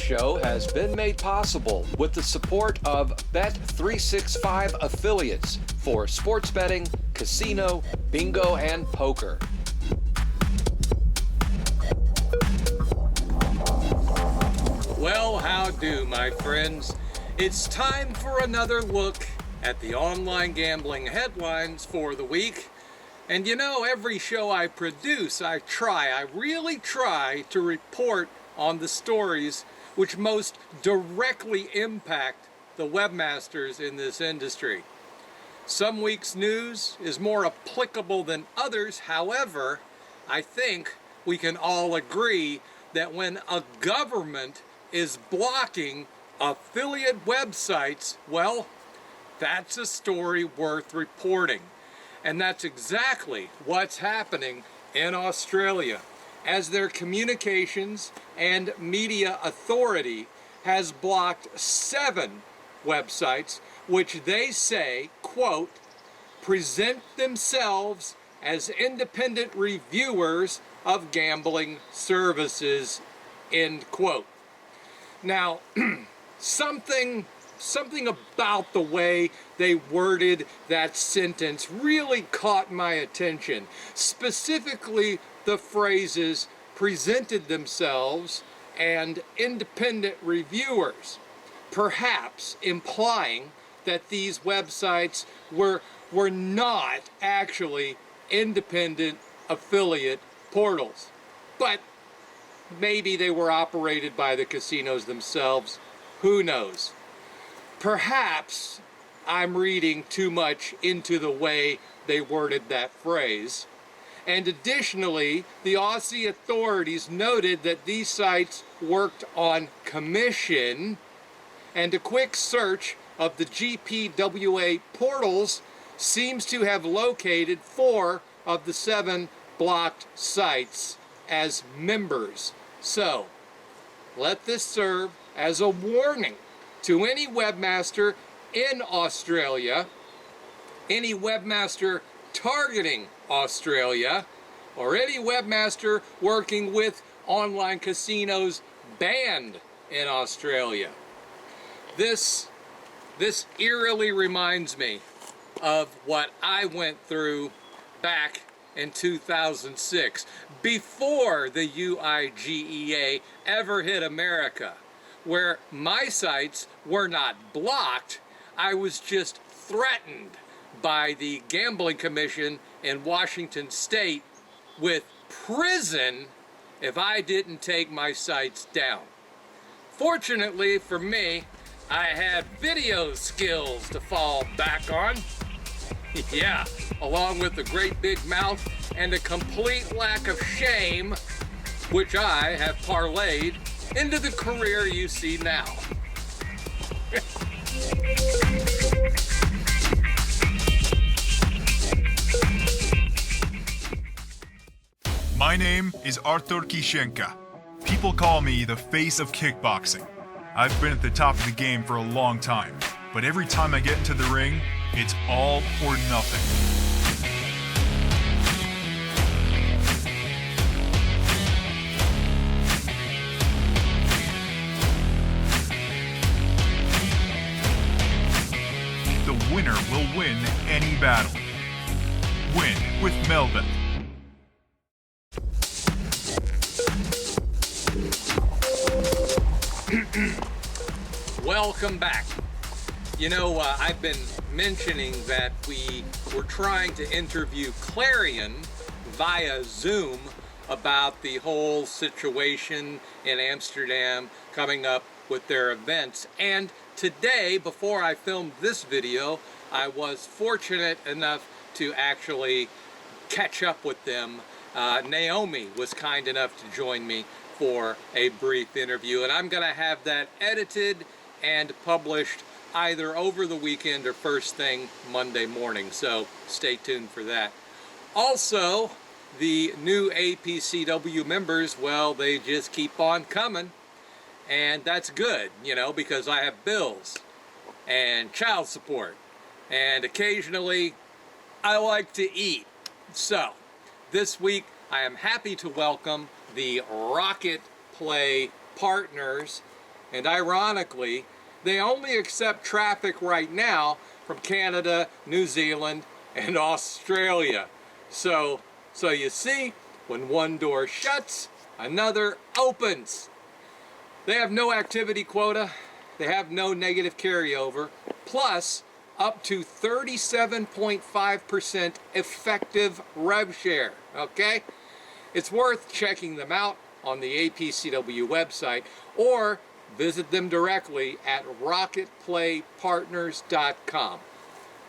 show has been made possible with the support of Bet365 affiliates for sports betting, casino, bingo, and poker. Well, how do, my friends? It's time for another look at the online gambling headlines for the week. And you know, every show I produce, I really try to report on the stories which most directly impact the webmasters in this industry. Some weeks' news is more applicable than others. However, I think we can all agree that when a government is blocking affiliate websites, well, that's a story worth reporting. And that's exactly what's happening in Australia, as their communications and media authority has blocked 7 websites which they say, quote, present themselves as independent reviewers of gambling services, end quote. Now, something about the way they worded that sentence really caught my attention. Specifically, the phrases presented themselves and independent reviewers, perhaps implying that these websites were not actually independent affiliate portals. But maybe they were operated by the casinos themselves. Who knows? Perhaps I'm reading too much into the way they worded that phrase. And additionally, the Aussie authorities noted that these sites worked on commission, and a quick search of the GPWA portals seems to have located 4 of the 7 blocked sites as members. So, let this serve as a warning to any webmaster in Australia, any webmaster targeting Australia, or any webmaster working with online casinos banned in Australia. This eerily reminds me of what I went through back in 2006, before the UIGEA ever hit America, where my sites were not blocked. I was just threatened by the Gambling Commission in Washington State with prison if I didn't take my sites down. Fortunately for me, I had video skills to fall back on. Yeah, along with a great big mouth and a complete lack of shame, which I have parlayed into the career you see now. My name is Artur Kishenka. People call me the face of kickboxing. I've been at the top of the game for a long time, but every time I get into the ring, it's all or nothing. The winner will win any battle. Win with Melvin. Welcome back. You know, I've been mentioning that we were trying to interview Clarion via Zoom about the whole situation in Amsterdam coming up with their events. And today, before I filmed this video, I was fortunate enough to actually catch up with them. Naomi was kind enough to join me for a brief interview, and I'm gonna have that edited and published either over the weekend or first thing Monday morning, so stay tuned for that. Also, the new APCW members, well, they just keep on coming, and that's good, you know, because I have bills and child support, and occasionally I like to eat. So, this week I am happy to welcome the Rocket Play partners, And ironically, they only accept traffic right now from Canada, New Zealand, and Australia. So you see, when one door shuts, another opens. They have no activity quota, they have no negative carryover, plus up to 37.5% effective rev share, okay? It's worth checking them out on the APCW website or visit them directly at rocketplaypartners.com.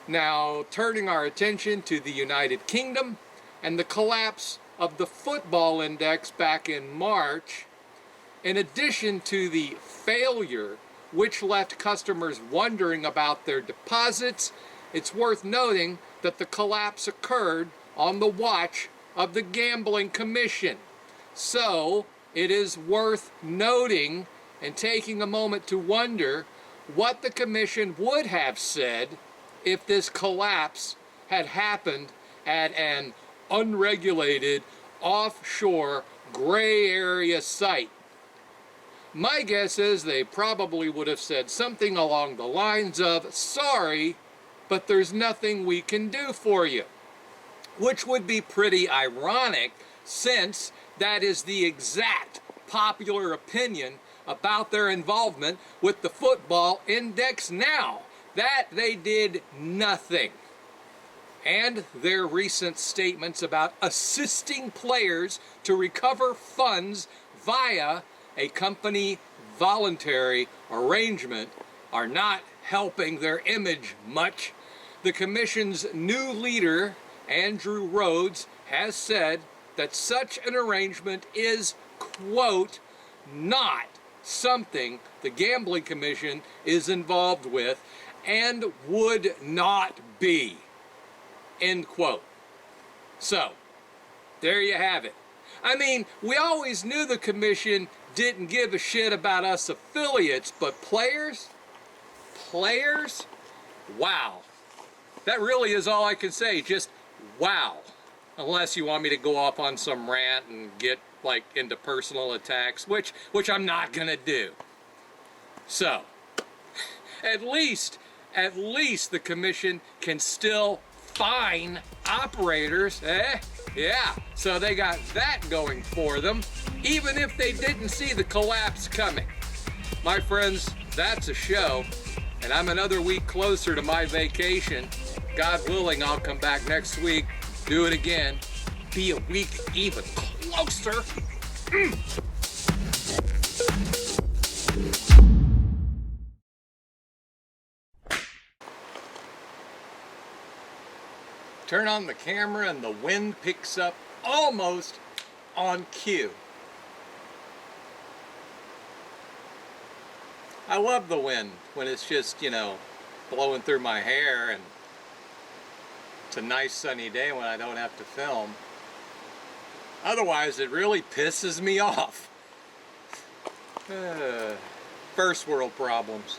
Now, turning our attention to the United Kingdom and the collapse of the football index back in March, in addition to the failure which left customers wondering about their deposits, it's worth noting that the collapse occurred on the watch of the Gambling Commission. So, it is worth noting and taking a moment to wonder what the Commission would have said if this collapse had happened at an unregulated, offshore, gray area site. My guess is they probably would have said something along the lines of, "Sorry, but there's nothing we can do for you." Which would be pretty ironic, since that is the exact popular opinion about their involvement with the football index now, that they did nothing. And their recent statements about assisting players to recover funds via a company voluntary arrangement are not helping their image much. The Commission's new leader, Andrew Rhodes, has said that such an arrangement is, quote, not something the Gambling Commission is involved with and would not be, end quote. So, there you have it. I mean, we always knew the Commission didn't give a shit about us affiliates, but players? Players? Wow. That really is all I can say, just wow. Unless you want me to go off on some rant and get like into personal attacks, which I'm not gonna do. So, at least the Commission can still fine operators, eh? Yeah, so they got that going for them, even if they didn't see the collapse coming. My friends, that's a show, and I'm another week closer to my vacation. God willing, I'll come back next week, do it again, be a week even closer. Turn on the camera and the wind picks up almost on cue. I love the wind when it's just, blowing through my hair, and it's a nice sunny day when I don't have to film. Otherwise, it really pisses me off. First world problems.